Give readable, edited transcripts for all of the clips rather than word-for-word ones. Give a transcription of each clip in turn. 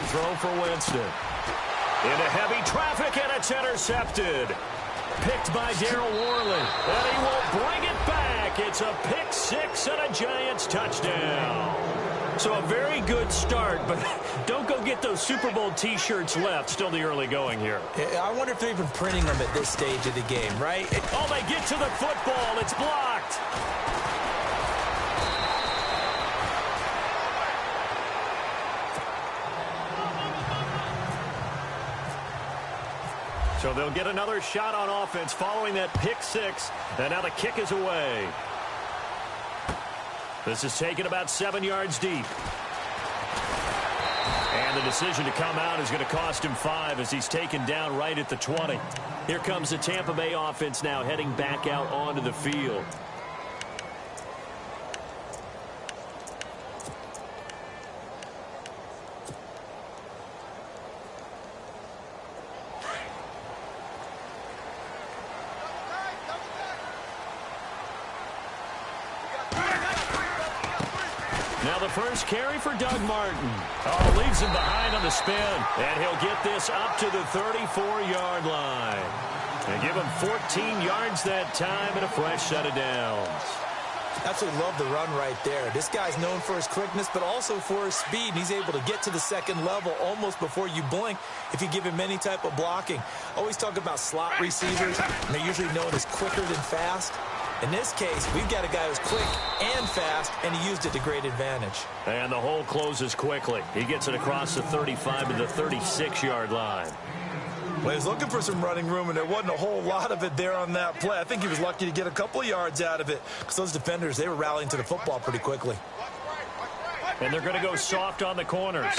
throw for Winston. Into heavy traffic, and it's intercepted. Picked by Darryl Worley, and he will bring it back. It's a pick six and a Giants touchdown. So a very good start, but don't go get those Super Bowl T-shirts left. Still the early going here. I wonder if they're even printing them at this stage of the game, right? Oh, they get to the football. It's blocked. So they'll get another shot on offense following that pick six, and now the kick is away. This is taken about 7 yards deep. And the decision to come out is going to cost him 5 as he's taken down right at the 20. Here comes the Tampa Bay offense now heading back out onto the field. Now the first carry for Doug Martin. Oh, leaves him behind on the spin. And he'll get this up to the 34-yard line. And give him 14 yards that time and a fresh set of downs. Absolutely love the run right there. This guy's known for his quickness, but also for his speed. And he's able to get to the second level almost before you blink if you give him any type of blocking. Always talk about slot receivers, and they're usually known as quicker than fast. In this case, we've got a guy who's quick and fast, and he used it to great advantage. And the hole closes quickly. He gets it across the 35 to the 36-yard line. Well, he was looking for some running room, and there wasn't a whole lot of it there on that play. I think he was lucky to get a couple of yards out of it because those defenders, they were rallying to the football pretty quickly. And they're going to go soft on the corners.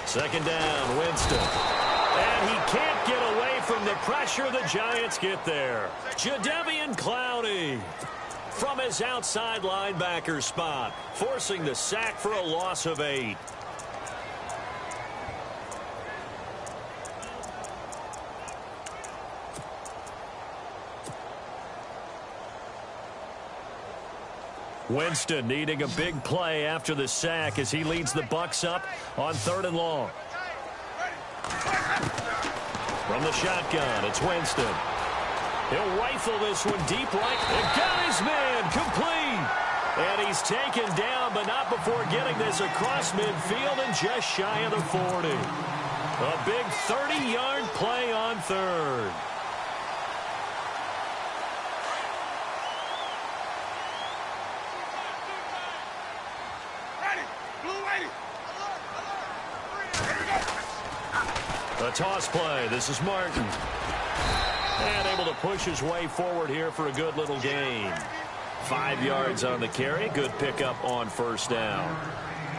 Second down, Winston. And he can't get away from the pressure. The Giants get there. Jadeveon Clowney from his outside linebacker spot, forcing the sack for a loss of 8. Winston needing a big play after the sack as he leads the Bucs up on 3rd and long. From the shotgun, it's Winston. He'll rifle this one deep right. And got his man complete. And he's taken down, but not before getting this across midfield and just shy of the 40. A big 30-yard play on 3rd. A toss play. This is Martin. And able to push his way forward here for a good little gain. 5 yards on the carry. Good pickup on first down.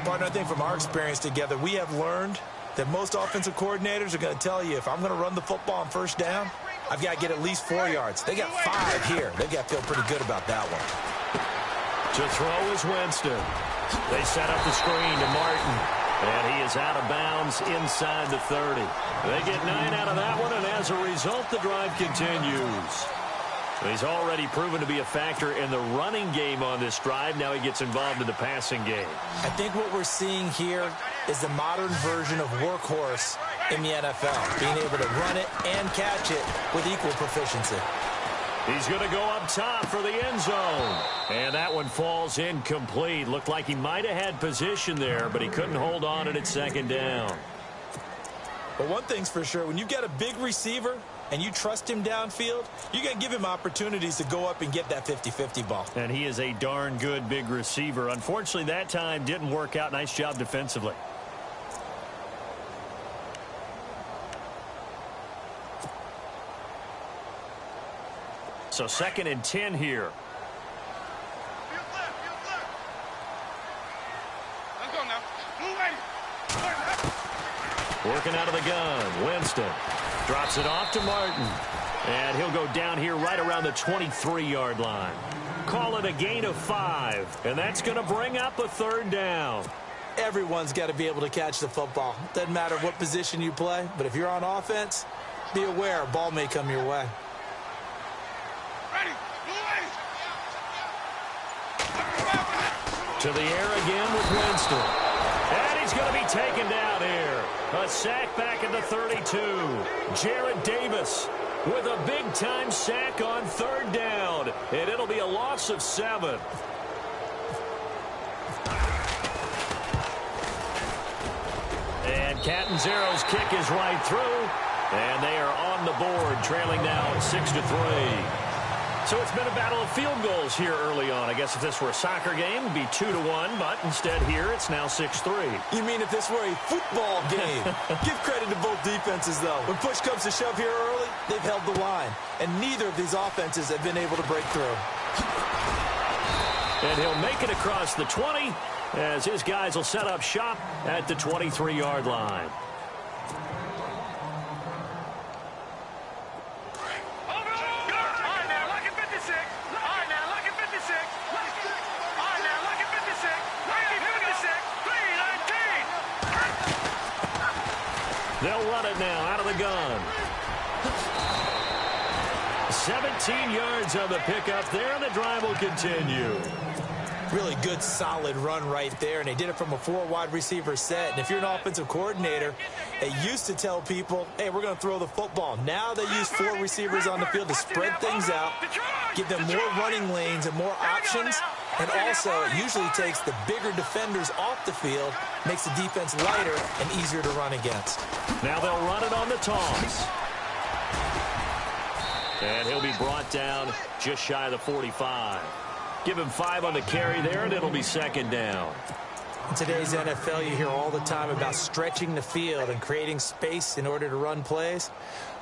Partner, I think from our experience together, we have learned that most offensive coordinators are going to tell you, if I'm going to run the football on first down, I've got to get at least 4 yards. They got 5 here. They've got to feel pretty good about that one. To throw is Winston. They set up the screen to Martin. And he is out of bounds inside the 30. They get 9 out of that one, and as a result, the drive continues. He's already proven to be a factor in the running game on this drive. Now he gets involved in the passing game. I think what we're seeing here is the modern version of workhorse in the NFL, being able to run it and catch it with equal proficiency. He's going to go up top for the end zone. And that one falls incomplete. Looked like he might have had position there, but he couldn't hold on at second down. But one thing's for sure, when you've got a big receiver and you trust him downfield, you're going to give him opportunities to go up and get that 50-50 ball. And he is a darn good big receiver. Unfortunately, that time didn't work out. Nice job defensively. So 2nd and 10 here. Working out of the gun. Winston drops it off to Martin. And he'll go down here right around the 23-yard line. Call it a gain of 5. And that's going to bring up a 3rd down. Everyone's got to be able to catch the football. Doesn't matter what position you play, but if you're on offense, be aware a ball may come your way. To the air again with Winston. And he's going to be taken down A sack back at the 32. Jared Davis with a big-time sack on third down. And it'll be a loss of 7. And Catanzaro's kick is right through. And they are on the board, trailing now 6-3. So it's been a battle of field goals here early on. I guess if this were a soccer game, it would be 2-1, but instead here it's now 6-3. You mean if this were a football game? Give credit to both defenses, though. When push comes to shove here early, they've held the line. And neither of these offenses have been able to break through. And he'll make it across the 20 as his guys will set up shop at the 23-yard line. They'll run it now out of the gun. 17 yards on the pickup there, and the drive will continue. Really good, solid run right there, and they did it from a 4 wide receiver set. And if you're an offensive coordinator, they used to tell people, hey, we're going to throw the football. Now they use 4 receivers on the field to spread things out, give them more running lanes and more options. And also, it usually takes the bigger defenders off the field, makes the defense lighter and easier to run against. Now they'll run it on the toss. And he'll be brought down just shy of the 45. Give him 5 on the carry there, and it'll be second down. In today's NFL, you hear all the time about stretching the field and creating space in order to run plays.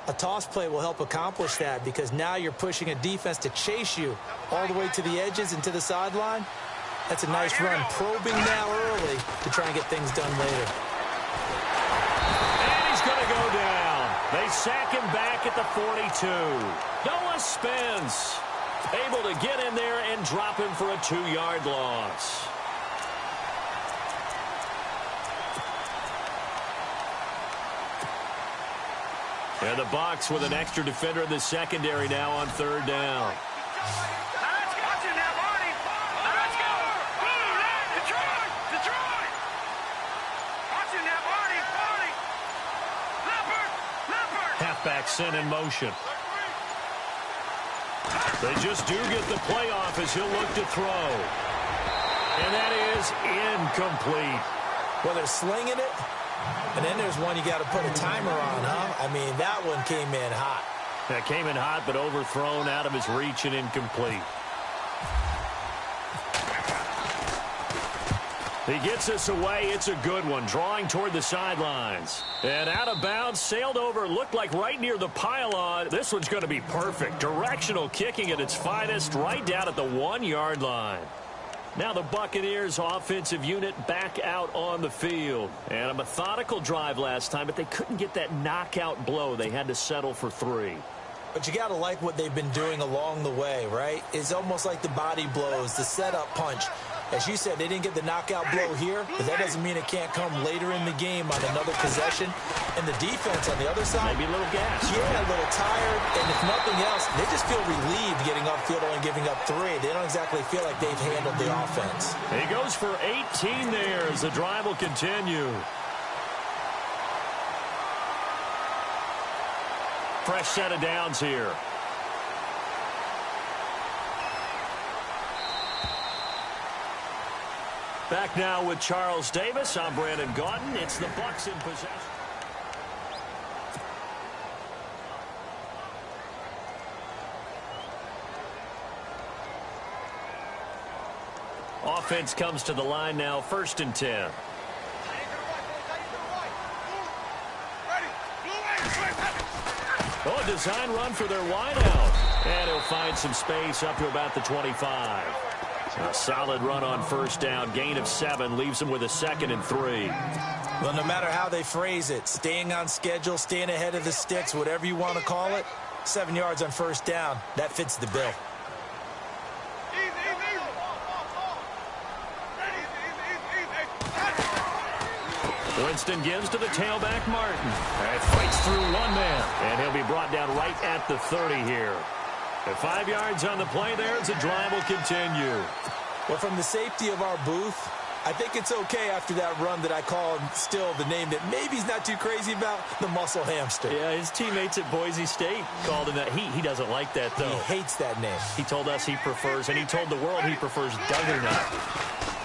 A toss play will help accomplish that because now you're pushing a defense to chase you all the way to the edges and to the sideline. That's a nice run, probing now early to try and get things done later. And he's going to go down. They sack him back at the 42. Noah Spence able to get in there and drop him for a 2-yard loss. And the Bucs with an extra defender in the secondary now on third down. Halfback sent in motion. They just do get the play off as he'll look to throw. And that is incomplete. Well, they're slinging it. And then there's one you got to put a timer on, huh? I mean, that one came in hot. That came in hot, but overthrown out of his reach and incomplete. He gets us away. It's a good one, drawing toward the sidelines. And out of bounds, sailed over, looked like right near the pylon. This one's going to be perfect. Directional kicking at its finest, right down at the 1-yard line. Now the Buccaneers offensive unit back out on the field. And a methodical drive last time, but they couldn't get that knockout blow. They had to settle for 3. But you got to like what they've been doing along the way, right? It's almost like the body blows, the setup punch. As you said, they didn't get the knockout blow here, but that doesn't mean it can't come later in the game on another possession. And the defense on the other side, maybe a little gassed. Yeah, a little tired. And if nothing else, they just feel relieved getting upfield only giving up 3. They don't exactly feel like they've handled the offense. He goes for 18 there as the drive will continue. Fresh set of downs here. Back now with Charles Davis. I'm Brandon Gaudin. It's the Bucs in possession. Offense comes to the line now, 1st and 10. Oh, a design run for their wideout. And he'll find some space up to about the 25. A solid run on 1st down. Gain of 7 leaves them with a 2nd and 3. Well, no matter how they phrase it, staying on schedule, staying ahead of the sticks, whatever you want to call it, 7 yards on 1st down, that fits the bill. Winston gives to the tailback, Martin. And fights through one man, and he'll be brought down right at the 30 here. And 5 yards on the play there as the drive will continue. Well, from the safety of our booth, I think it's okay after that run that I call him still the name that maybe he's not too crazy about, the muscle hamster. Yeah, his teammates at Boise State called him that. He doesn't like that, though. He hates that name. He told us he prefers, and he told the world he prefers Juggernaut.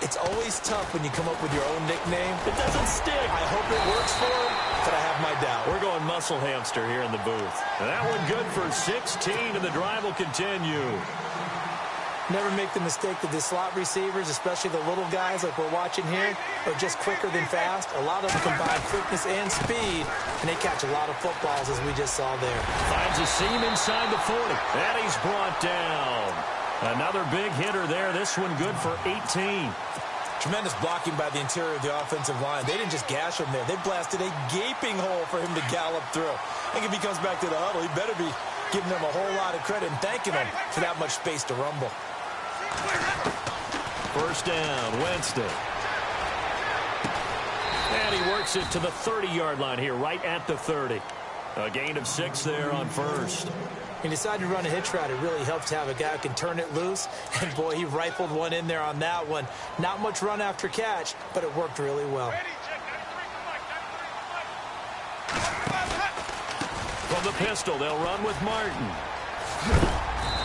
It's always tough when you come up with your own nickname. It doesn't stick. I hope it works for him, but I have my doubt. We're going muscle hamster here in the booth. And that one good for 16, and the drive will continue. Never make the mistake that the slot receivers, especially the little guys like we're watching here, are just quicker than fast. A lot of them combine quickness and speed, and they catch a lot of footballs, as we just saw there. Finds a seam inside the 40, and he's brought down. Another big hitter there. This one good for 18. Tremendous blocking by the interior of the offensive line. They didn't just gash him there. They blasted a gaping hole for him to gallop through. I think if he comes back to the huddle, he better be giving them a whole lot of credit and thanking them for that much space to rumble. First down, Winston. And he works it to the 30-yard line here, right at the 30. A gain of 6 there on first. He decided to run a hitch route. It really helps to have a guy who can turn it loose. And, boy, he rifled one in there on that one. Not much run after catch, but it worked really well. From the pistol, they'll run with Martin.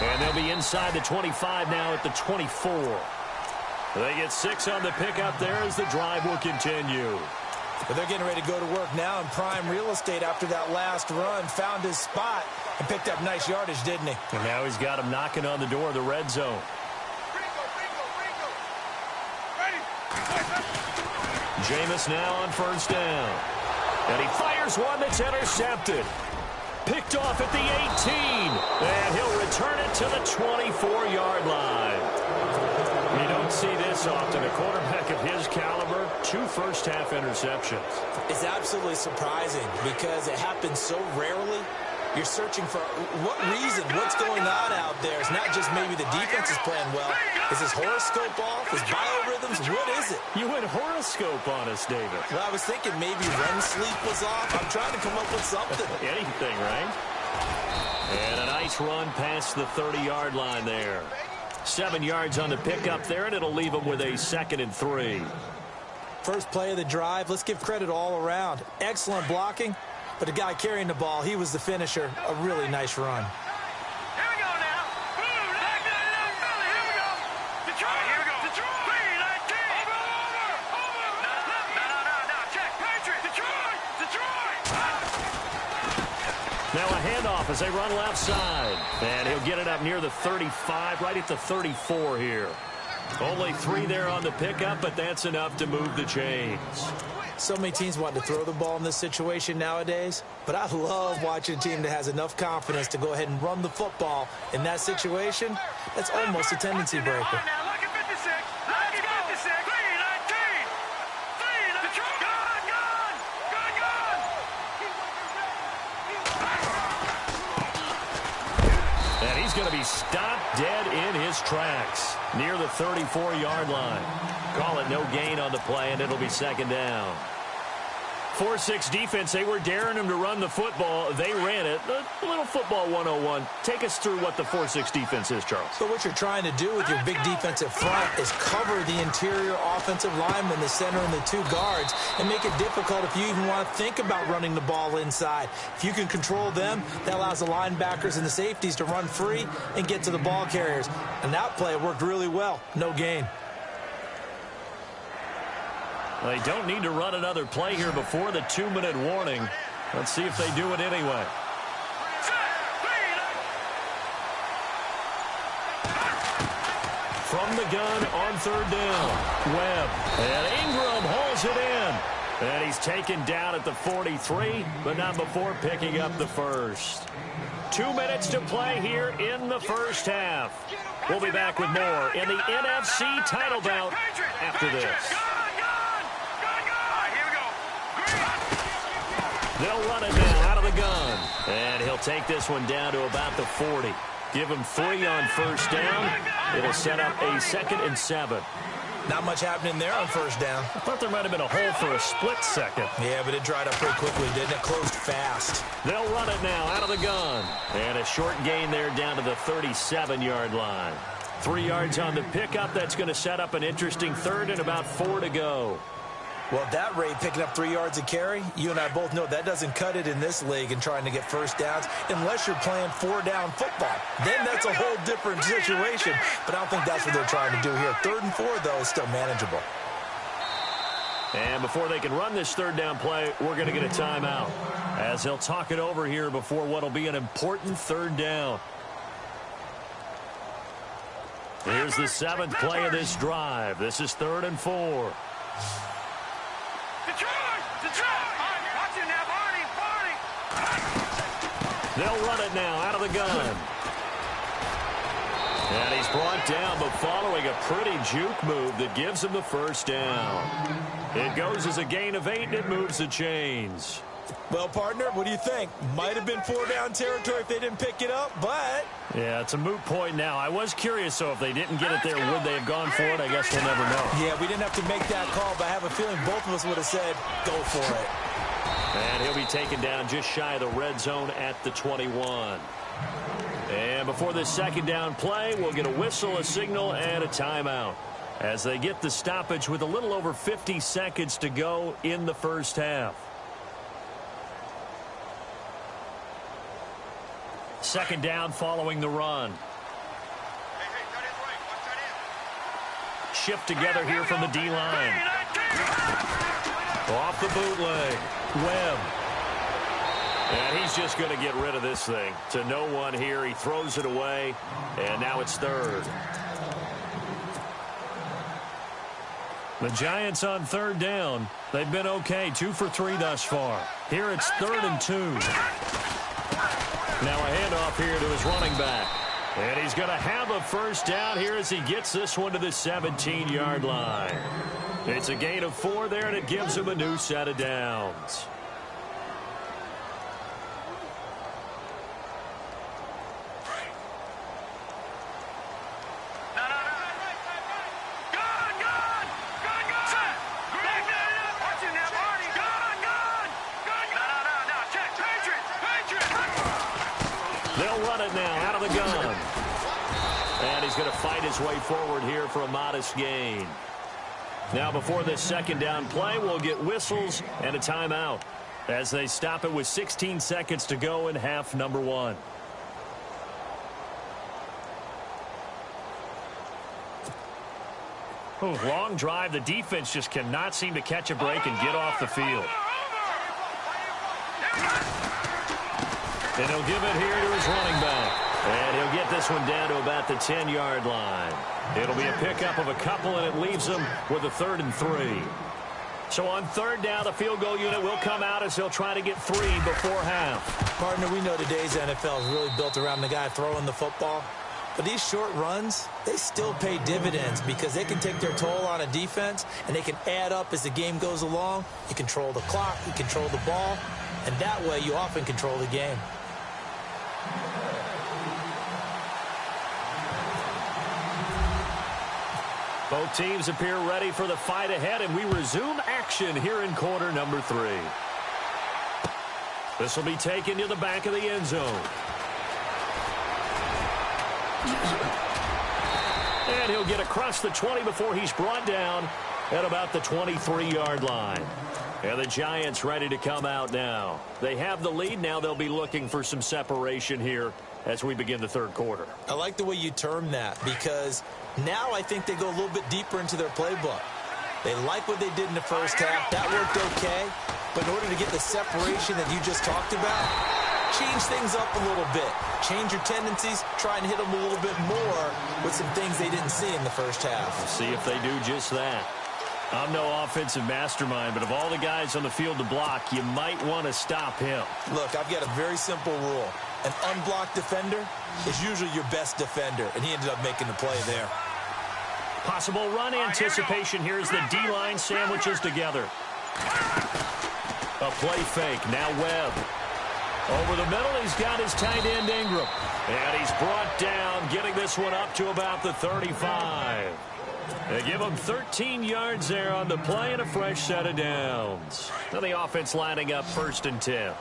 And they'll be inside the 25 now at the 24. They get 6 on the pickup there as the drive will continue. But they're getting ready to go to work now in prime real estate after that last run. Found his spot and picked up nice yardage, didn't he? And now he's got him knocking on the door of the red zone. Jameis now on first down. And he fires one that's intercepted. Picked off at the 18. And he'll return it to the 24-yard line. You don't see this often. A quarterback of his caliber, 2 first-half interceptions. It's absolutely surprising because it happens so rarely. You're searching for what reason, what's going on out there. It's not just maybe the defense is playing well. Is his horoscope off? His biorhythms? What is it? You went horoscope on us, David. Well, I was thinking maybe REM sleep was off. I'm trying to come up with something. Anything, right? And a nice run past the 30-yard line there. 7 yards on the pickup there, and it'll leave him with a 2nd and 3. First play of the drive. Let's give credit all around. Excellent blocking. But the guy carrying the ball, he was the finisher. A really nice run. Here we go now. Here we go. Detroit. Here we go. Detroit. Over. No. Check. Patriots. Detroit. Now a handoff as they run left side. And he'll get it up near the 35, right at the 34 here. Only 3 there on the pickup, but that's enough to move the chains. So many teams want to throw the ball in this situation nowadays, but I love watching a team that has enough confidence to go ahead and run the football. In that situation, that's almost a tendency breaker. Now look at 56. Look at 56. 319. Detroit. Gone. And he's going to be stopped dead in his tracks near the 34-yard line. Call it no gain on the play, and it'll be 2nd down. 4-6 defense, they were daring him to run the football. They ran it. A little football 101. Take us through what the 4-6 defense is, Charles. So what you're trying to do with your big defensive front is cover the interior offensive lineman, the center, and the 2 guards, and make it difficult if you even want to think about running the ball inside. If you can control them, that allows the linebackers and the safeties to run free and get to the ball carriers. And that play worked really well. No gain. They don't need to run another play here before the 2-minute warning. Let's see if they do it anyway. From the gun on 3rd down. Webb. And Ingram hauls it in. And he's taken down at the 43, but not before picking up the first. 2 minutes to play here in the first half. We'll be back with more in the NFC title bout after this. They'll run it now out of the gun. And he'll take this one down to about the 40. Give him 3 on first down. It'll set up a 2nd and 7. Not much happening there on first down. I thought there might have been a hole for a split second. Yeah, but it dried up pretty quickly, didn't it? Closed fast. They'll run it now out of the gun. And a short gain there down to the 37-yard line. 3 yards on the pickup. That's going to set up an interesting third and about 4 to go. Well, that rate, picking up 3 yards a carry, you and I both know that doesn't cut it in this league and trying to get first downs unless you're playing 4-down football. Then that's a whole different situation, but I don't think that's what they're trying to do here. 3rd and 4, though, is still manageable. And before they can run this 3rd down play, we're going to get a timeout as they'll talk it over here before what will be an important 3rd down. Here's the 7th play of this drive. This is 3rd and 4. Watch it now, Barney. They'll run it now out of the gun. And he's brought down, but following a pretty juke move that gives him the first down. It goes as a gain of 8, and it moves the chains. Well, partner, what do you think? Might have been 4-down territory if they didn't pick it up, but... Yeah, it's a moot point now. I was curious, so if they didn't get it there, would they have gone for it? I guess we'll never know. Yeah, we didn't have to make that call, but I have a feeling both of us would have said, go for it. And he'll be taken down just shy of the red zone at the 21. And before this 2nd down play, we'll get a whistle, a signal, and a timeout as they get the stoppage with a little over 50 seconds to go in the first half. 2nd down following the run. Shift together here from the D-line. Off the bootleg. Webb. And he's just going to get rid of this thing. To no one here. He throws it away. And now it's 3rd. The Giants on 3rd down. They've been okay. 2 for 3 thus far. Here it's 3rd and 2. Now a handoff here to his running back. And he's going to have a first down here as he gets this one to the 17-yard line. It's a gain of 4 there, and it gives him a new set of downs. They'll run it now out of the gun. And he's going to fight his way forward here for a modest gain. Now before this 2nd down play, we'll get whistles and a timeout as they stop it with 16 seconds to go in half number 1. Long drive. The defense just cannot seem to catch a break and get off the field. And he'll give it here to his running back. And he'll get this one down to about the 10-yard line. It'll be a pickup of a couple, and it leaves them with a 3rd and 3. So on 3rd down, the field goal unit will come out as they'll try to get 3 before half. Partner, we know today's NFL is really built around the guy throwing the football. But these short runs, they still pay dividends because they can take their toll on a defense, and they can add up as the game goes along. You control the clock, you control the ball, and that way you often control the game. Both teams appear ready for the fight ahead, and we resume action here in quarter number 3. This will be taken to the back of the end zone. And he'll get across the 20 before he's brought down at about the 23-yard line. And the Giants ready to come out now. They have the lead. Now they'll be looking for some separation here as we begin the 3rd quarter. I like the way you term that because now I think they go a little bit deeper into their playbook. They like what they did in the first half. That worked okay. But in order to get the separation that you just talked about, change things up a little bit. Change your tendencies. Try and hit them a little bit more with some things they didn't see in the first half. See if they do just that. I'm no offensive mastermind, but of all the guys on the field to block, you might want to stop him. Look, I've got a very simple rule. An unblocked defender is usually your best defender, and he ended up making the play there. Possible run anticipation here as the D-line sandwiches together. A play fake. Now Webb. Over the middle, he's got his tight end Ingram. And he's brought down, getting this one up to about the 35. They give him 13 yards there on the play and a fresh set of downs. Now the offense lining up 1st and 10.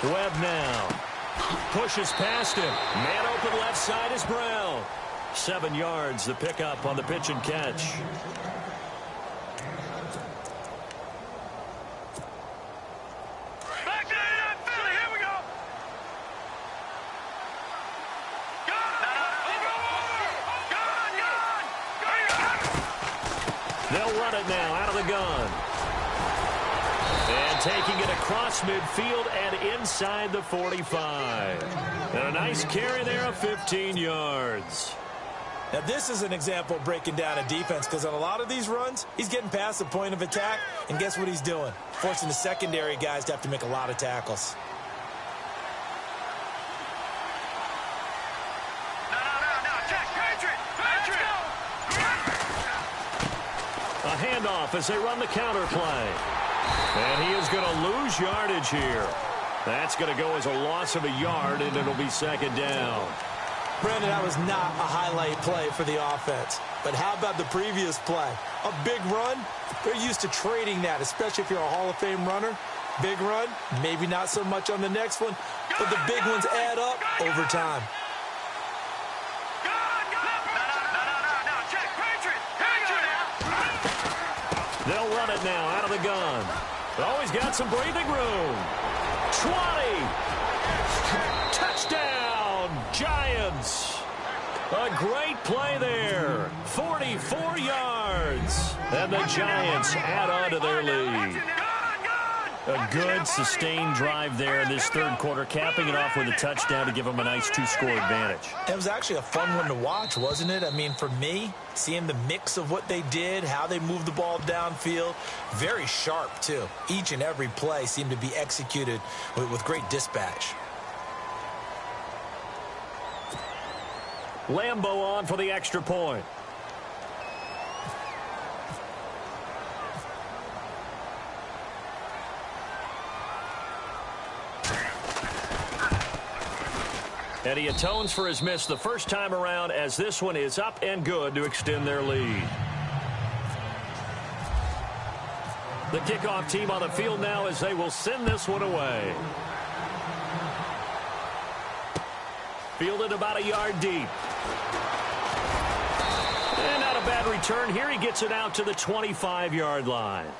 Webb now. Pushes past him. Man open left side is Brown. 7 yards, the pickup on the pitch and catch. Back to Philly. Here we go. They'll run it now out of the gun. And taking it across midfield and inside the 45. And a nice carry there of 15 yards. Now, this is an example of breaking down a defense, because on a lot of these runs, he's getting past the point of attack, and guess what he's doing? Forcing the secondary guys to have to make a lot of tackles. No, check. Patriot. A handoff as they run the counter play. And he is going to lose yardage here. That's going to go as a loss of a yard, and it'll be second down. Brandon, that was not a highlight play for the offense. But how about the previous play? A big run? They're used to trading that, especially if you're a Hall of Fame runner. Big run, maybe not so much on the next one, but the big ones add up over time. No, check. Patriot. They'll run it now out of the gun. Oh, he's got some breathing room. 20. Touchdown, Giants. A great play there. 44 yards. And the Giants add on to their lead. A good, sustained drive there in this third quarter, capping it off with a touchdown to give them a nice 2-score advantage. It was actually a fun one to watch, wasn't it? I mean, for me, seeing the mix of what they did, how they moved the ball downfield, very sharp, too. Each and every play seemed to be executed with great dispatch. Lambo on for the extra point. And he atones for his miss the first time around, as this one is up and good to extend their lead. The kickoff team on the field now as they will send this one away. Fielded about a yard deep. And not a bad return here. He gets it out to the 25-yard line.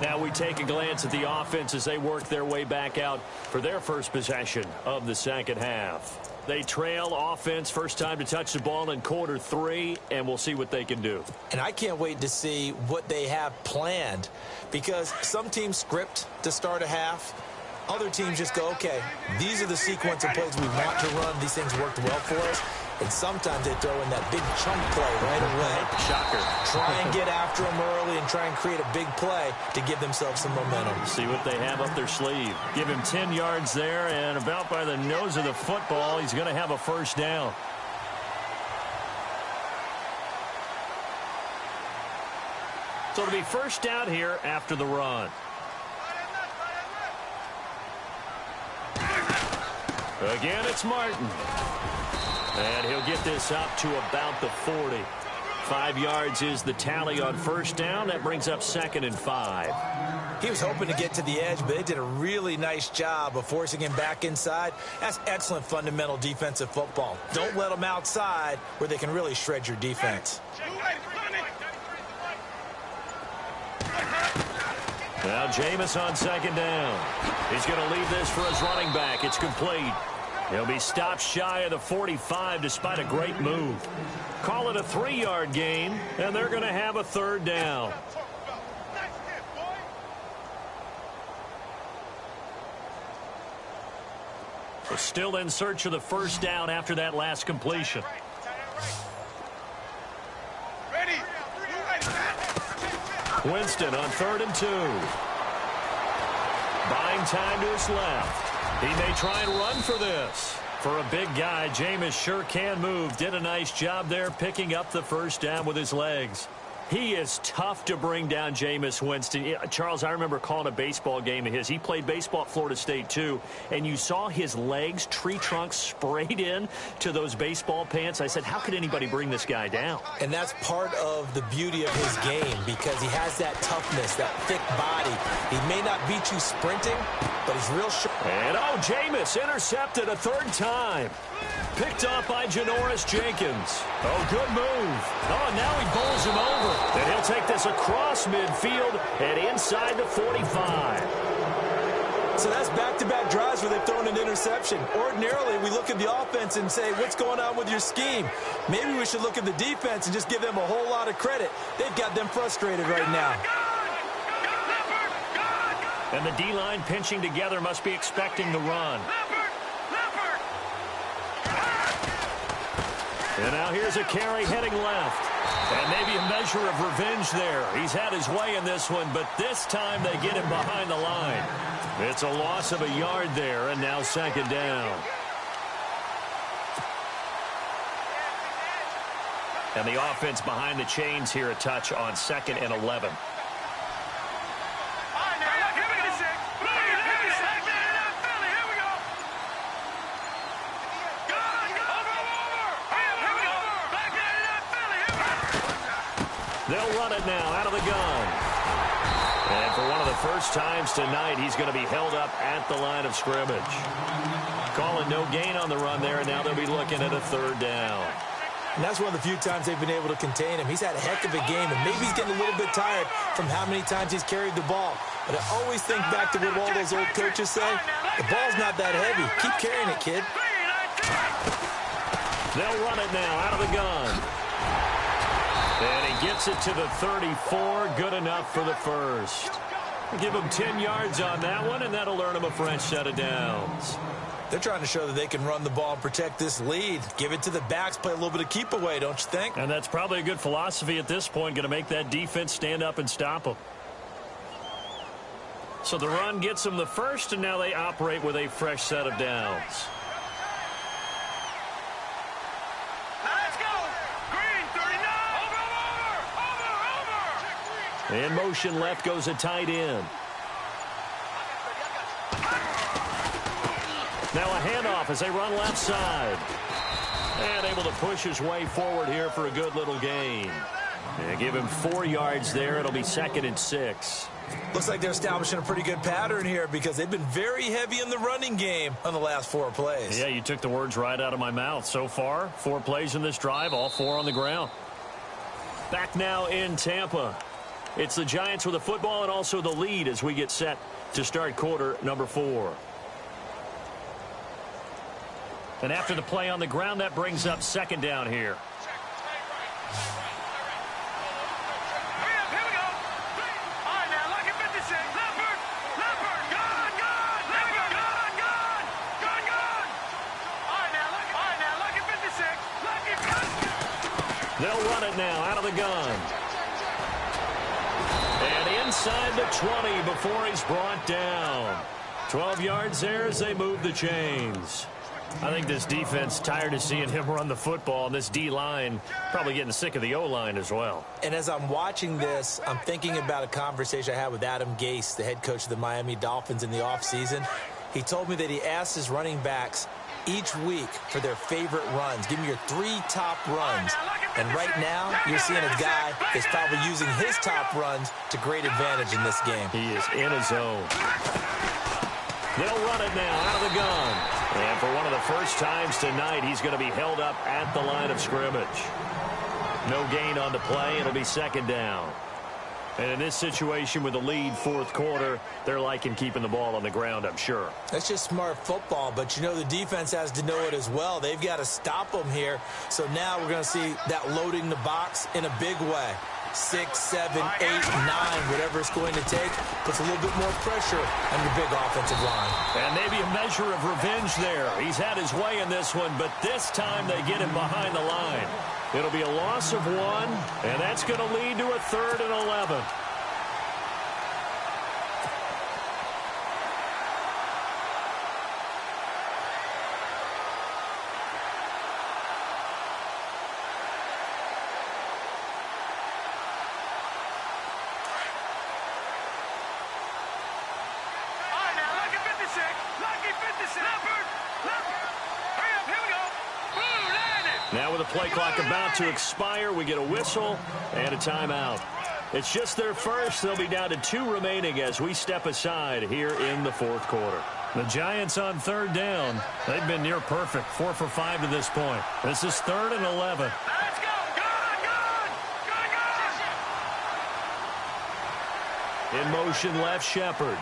Now we take a glance at the offense as they work their way back out for their first possession of the second half. They trail offense, first time to touch the ball in quarter 3, and we'll see what they can do. And I can't wait to see what they have planned, because some teams script to start a half. Other teams just go, okay, these are the sequence of plays we want to run. These things worked well for us. And sometimes they throw in that big chunk play right away. Shocker. Try and get after them early and try and create a big play to give themselves some momentum. See what they have up their sleeve. Give him 10 yards there, and about by the nose of the football, he's going to have a first down. So it'll be first down here after the run. Again, it's Martin. And he'll get this up to about the 40. 5 yards is the tally on first down. That brings up 2nd and 5. He was hoping to get to the edge, but they did a really nice job of forcing him back inside. That's excellent fundamental defensive football. Don't let them outside where they can really shred your defense. Now Jameis on second down. He's going to leave this for his running back. It's complete. He'll be stopped shy of the 45 despite a great move. Call it a 3-yard gain, and they're going to have a third down. So still in search of the first down after that last completion. Winston on 3rd and 2. Buying time to his left. He may try and run for this. For a big guy, Jameis sure can move. Did a nice job there picking up the first down with his legs. He is tough to bring down, Jameis Winston. Charles, I remember calling a baseball game of his. He played baseball at Florida State, too. And you saw his legs, tree trunks sprayed in to those baseball pants. I said, how could anybody bring this guy down? And that's part of the beauty of his game, because he has that toughness, that thick body. He may not beat you sprinting, but he's real sharp. And, oh, Jameis intercepted a third time. Picked off by Janoris Jenkins. Oh, good move. Oh, now he bowls him over. And he'll take this across midfield and inside the 45. So that's back-to-back drives where they've thrown an interception. Ordinarily, we look at the offense and say, what's going on with your scheme? Maybe we should look at the defense and just give them a whole lot of credit. They've got them frustrated right now. And the D-line pinching together must be expecting the run. And now here's a carry heading left. And maybe a measure of revenge there. He's had his way in this one, but this time they get him behind the line. It's a loss of a yard there, and now second down. And the offense behind the chains here a touch on 2nd and 11. They'll run it now out of the gun. And for one of the first times tonight, he's going to be held up at the line of scrimmage. Calling no gain on the run there, and now they'll be looking at a third down. And that's one of the few times they've been able to contain him. He's had a heck of a game, and maybe he's getting a little bit tired from how many times he's carried the ball. But I always think back to what all those old coaches say. The ball's not that heavy. Keep carrying it, kid. They'll run it now out of the gun. And he gets it to the 34. Good enough for the first. Give him 10 yards on that one, and that'll earn him a fresh set of downs. They're trying to show that they can run the ball and protect this lead. Give it to the backs, play a little bit of keep away, don't you think? And that's probably a good philosophy at this point, going to make that defense stand up and stop them. So the run gets them the first, and now they operate with a fresh set of downs. In motion left goes a tight end. Now a handoff as they run left side. And able to push his way forward here for a good little gain. And give him 4 yards there. It'll be 2nd and 6. Looks like they're establishing a pretty good pattern here because they've been very heavy in the running game on the last 4 plays. Yeah, you took the words right out of my mouth. So far, 4 plays in this drive, all 4 on the ground. Back now in Tampa. It's the Giants with the football and also the lead as we get set to start quarter number 4. And after the play on the ground, that brings up second down here. They'll run it now out of the gun. And inside the 20 before he's brought down. 12 yards there as they move the chains. I think this defense tired of seeing him run the football, and this D-line probably getting sick of the O-line as well. And as I'm watching this, I'm thinking about a conversation I had with Adam Gase, the head coach of the Miami Dolphins in the offseason. He told me that he asked his running backs each week for their favorite runs. Give me your 3 top runs. And right now, you're seeing a guy that's probably using his top runs to great advantage in this game. He is in his zone. They'll run it now out of the gun. And for one of the first times tonight, he's going to be held up at the line of scrimmage. No gain on the play. It'll be second down. And in this situation with the lead 4th quarter, they're liking keeping the ball on the ground, I'm sure. That's just smart football, but you know the defense has to know it as well. They've got to stop them here. So now we're going to see that loading the box in a big way. 6, 7, 8, 9, whatever it's going to take, puts a little bit more pressure on your big offensive line. And maybe a measure of revenge there. He's had his way in this one, but this time they get him behind the line. It'll be a loss of 1, and that's going to lead to a 3rd and 11. Now with the play clock about to expire, we get a whistle and a timeout. It's just their first. They'll be down to 2 remaining as we step aside here in the 4th quarter. The Giants on third down. They've been near perfect, 4 for 5 to this point. This is 3rd and 11. Let's go. Good. In motion, left Shepard.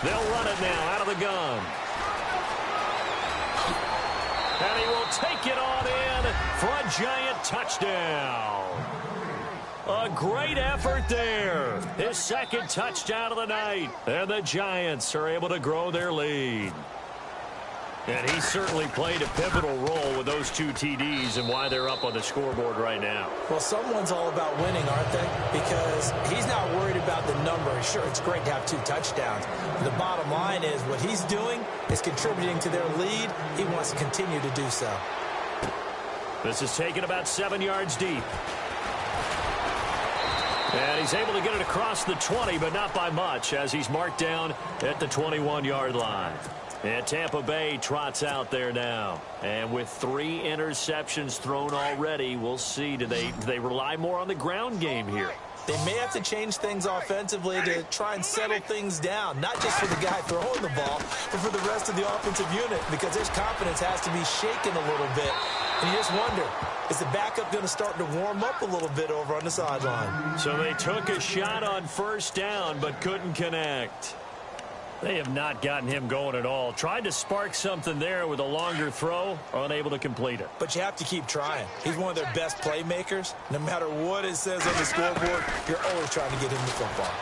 They'll run it now out of the gun. And he will take it on in for a Giant touchdown. A great effort there. His 2nd touchdown of the night. And the Giants are able to grow their lead. And he certainly played a pivotal role with those 2 TDs and why they're up on the scoreboard right now. Well, someone's all about winning, aren't they? Because he's not worried about the number. Sure, it's great to have 2 touchdowns. But the bottom line is what he's doing is contributing to their lead. He wants to continue to do so. This is taken about 7 yards deep. And he's able to get it across the 20, but not by much, as he's marked down at the 21-yard line. And Tampa Bay trots out there now. And with 3 interceptions thrown already, we'll see. Do they rely more on the ground game here? They may have to change things offensively to try and settle things down, not just for the guy throwing the ball, but for the rest of the offensive unit, because his confidence has to be shaken a little bit. And you just wonder, is the backup going to start to warm up a little bit over on the sideline? So they took a shot on 1st down, but couldn't connect. They have not gotten him going at all. Tried to spark something there with a longer throw, unable to complete it. But you have to keep trying. He's one of their best playmakers. No matter what it says on the scoreboard, you're always trying to get him the football.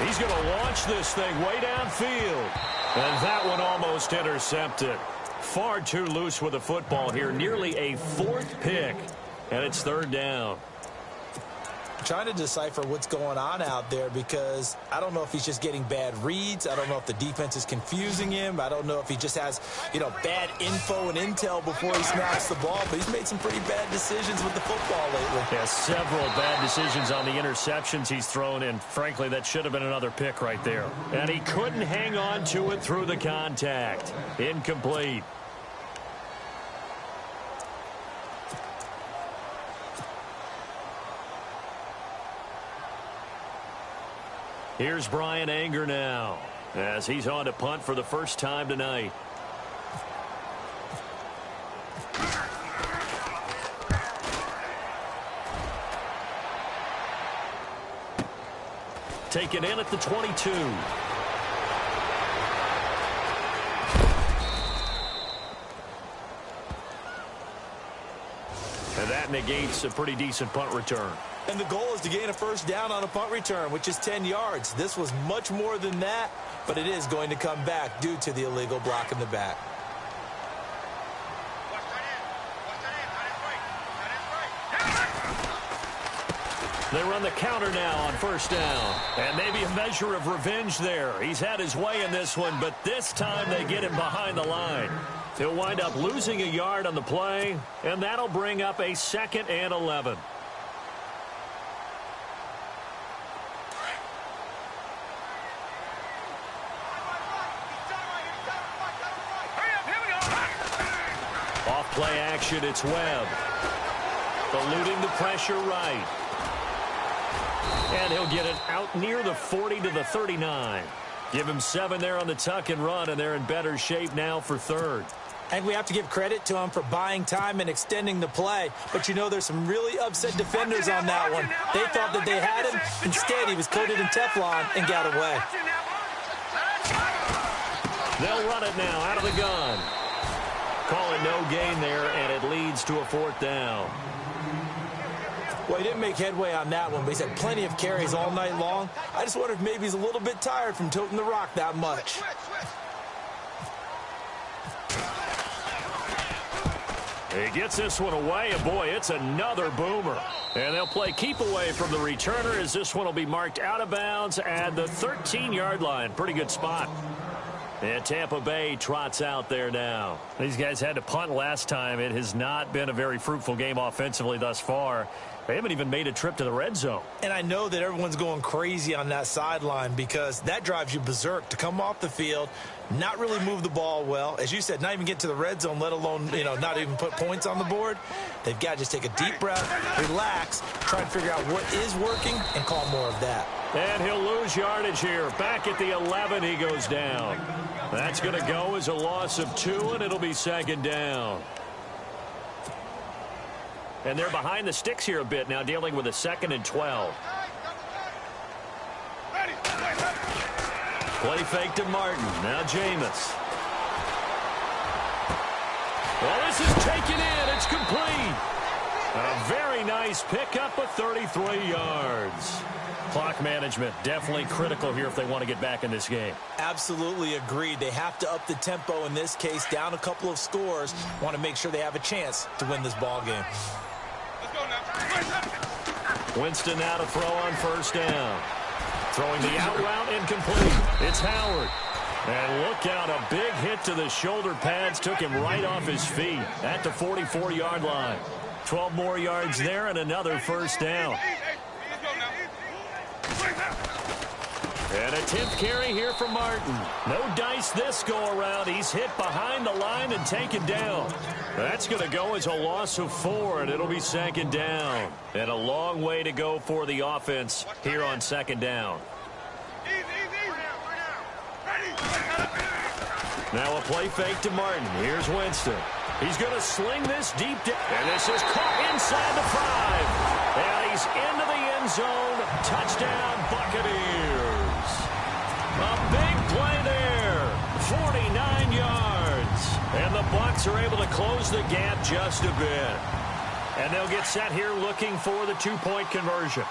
He's going to launch this thing way downfield. And that one almost intercepted. Far too loose with the football here. Nearly a 4th pick. And it's 3rd down. Trying to decipher what's going on out there, because I don't know if he's just getting bad reads. I don't know if the defense is confusing him. I don't know if he just has, bad info and intel before he snaps the ball. But he's made some pretty bad decisions with the football lately. Yeah, several bad decisions on the interceptions he's thrown, and frankly, that should have been another pick right there. And he couldn't hang on to it through the contact. Incomplete. Here's Brian Anger now, as he's on to punt for the first time tonight. Taken in at the 22. And that negates a pretty decent punt return. And the goal is to gain a 1st down on a punt return, which is 10 yards. This was much more than that, but it is going to come back due to the illegal block in the back. They run the counter now on 1st down. And maybe a measure of revenge there. He's had his way in this one, but this time they get him behind the line. He'll wind up losing a yard on the play, and that'll bring up a 2nd and 11. Play action, it's Webb. Eluding the pressure right. And he'll get it out near the 40 to the 39. Give him 7 there on the tuck and run, and they're in better shape now for 3rd. And we have to give credit to him for buying time and extending the play. But there's some really upset defenders on that one. They thought that they had him. Instead, he was coated in Teflon and got away. They'll run it now out of the gun. Call it no gain there, and it leads to a 4th down. Well, he didn't make headway on that one, but he's had plenty of carries all night long. I just wonder if maybe he's a little bit tired from toting the rock that much. He gets this one away, and boy, it's another boomer. And they'll play keep away from the returner, as this one will be marked out of bounds at the 13-yard line. Pretty good spot. And Tampa Bay trots out there now. These guys had to punt last time. It has not been a very fruitful game offensively thus far. They haven't even made a trip to the red zone. And I know that everyone's going crazy on that sideline, because that drives you berserk to come off the field, not really move the ball well. As you said, not even get to the red zone, let alone, not even put points on the board. They've got to just take a deep breath, relax, try and figure out what is working, and call more of that. And he'll lose yardage here. Back at the 11, he goes down. That's going to go as a loss of 2, and it'll be second down. And they're behind the sticks here a bit now, dealing with a 2nd and 12. Play fake to Martin. Now Jameis. Well, this is taken in. It's complete. A very nice pickup of 33 yards. Clock management definitely critical here if they want to get back in this game. Absolutely agreed. They have to up the tempo in this case, down a couple of scores. Want to make sure they have a chance to win this ball game. Winston now to throw on first down. Throwing the out route incomplete. It's Howard. And look out, a big hit to the shoulder pads took him right off his feet at the 44-yard line. 12 more yards there and another first down. And a 10th carry here from Martin. No dice this go-around. He's hit behind the line and taken down. That's going to go as a loss of 4, and it'll be second down. And a long way to go for the offense here on second down. Now a play fake to Martin. Here's Winston. He's going to sling this deep down. And this is caught inside the 5. And he's into the end zone. Touchdown, Buccaneers. A big play there. 49 yards. And the Bucs are able to close the gap just a bit. And they'll get set here looking for the 2-point conversion.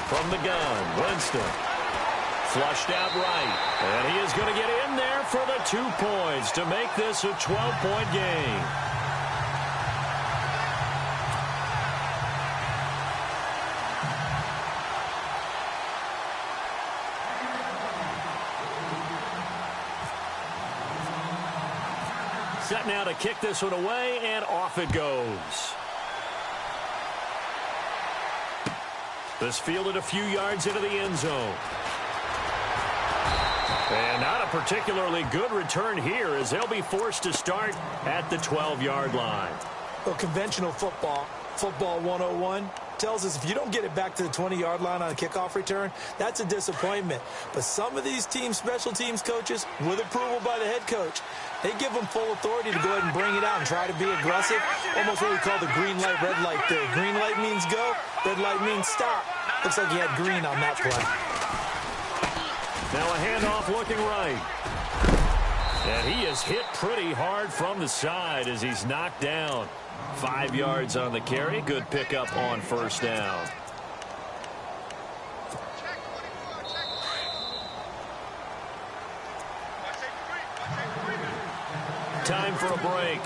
From the gun, Winston. Flushed out right. And he is going to get in there for the 2 points to make this a 12-point game. Set now to kick this one away, and off it goes. This fielded a few yards into the end zone. And not a particularly good return here as they'll be forced to start at the 12-yard line. Well, conventional football 101, tells us if you don't get it back to the 20-yard line on a kickoff return, that's a disappointment. But some of these team special teams coaches, with approval by the head coach, they give them full authority to go ahead and bring it out and try to be aggressive. Almost what we call the green light, red light theory. Green light means go, red light means stop. Looks like he had green on that play. Now a handoff looking right. And he is hit pretty hard from the side as he's knocked down. 5 yards on the carry. Good pickup on first down. Time for a break.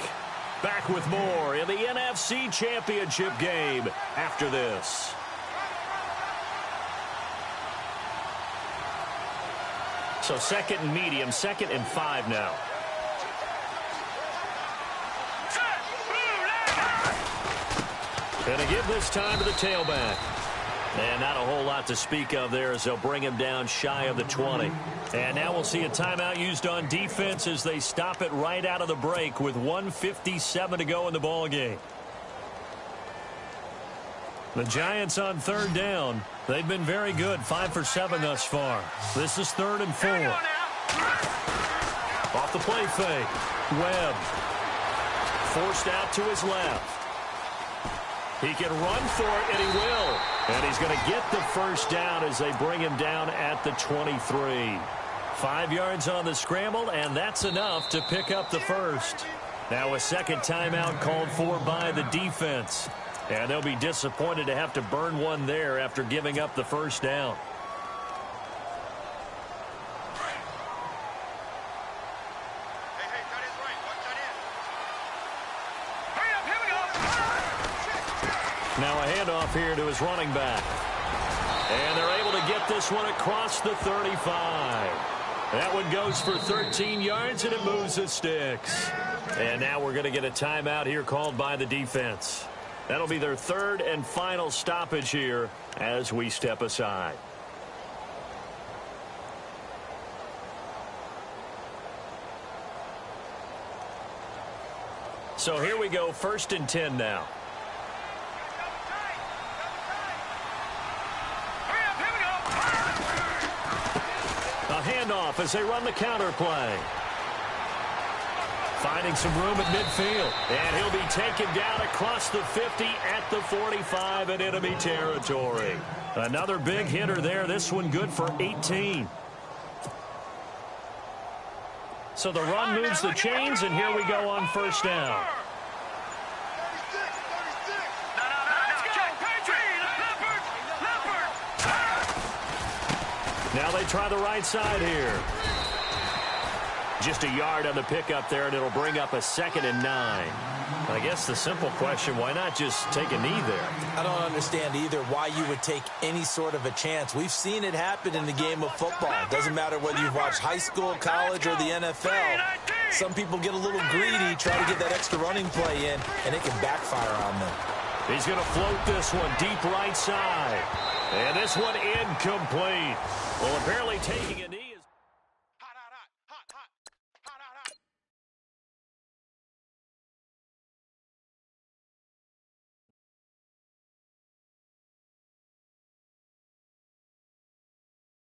Back with more in the NFC Championship game after this. So second and medium, 2nd and 5 now. And to give this time to the tailback. And not a whole lot to speak of there as they'll bring him down shy of the 20. And now we'll see a timeout used on defense as they stop it right out of the break with 1:57 to go in the ball game. The Giants on third down. They've been very good, 5 for 7 thus far. This is 3rd and 4. Off the play fake. Webb. Forced out to his left. He can run for it, and he will. And he's going to get the first down as they bring him down at the 23. 5 yards on the scramble, and that's enough to pick up the first. Now a second timeout called for by the defense. And they'll be disappointed to have to burn one there after giving up the first down. Now a handoff here to his running back. And they're able to get this one across the 35. That one goes for 13 yards, and it moves the sticks. And now we're going to get a timeout here called by the defense. That'll be their 3rd and final stoppage here as we step aside. So here we go, 1st and 10 now. A handoff as they run the counter play. Finding some room at midfield. And he'll be taken down across the 50 at the 45 in enemy territory. Another big hitter there. This one good for 18. So the run moves the chains, and here we go on 1st down. Now they try the right side here. Just a yard on the pickup there, and it'll bring up a 2nd and 9. I guess the simple question, why not just take a knee there? I don't understand either why you would take any sort of a chance. We've seen it happen in the game of football. It doesn't matter whether you've watched high school, college, or the NFL. Some people get a little greedy, try to get that extra running play in, and it can backfire on them. He's going to float this one deep right side. And this one incomplete. Well, apparently taking a knee.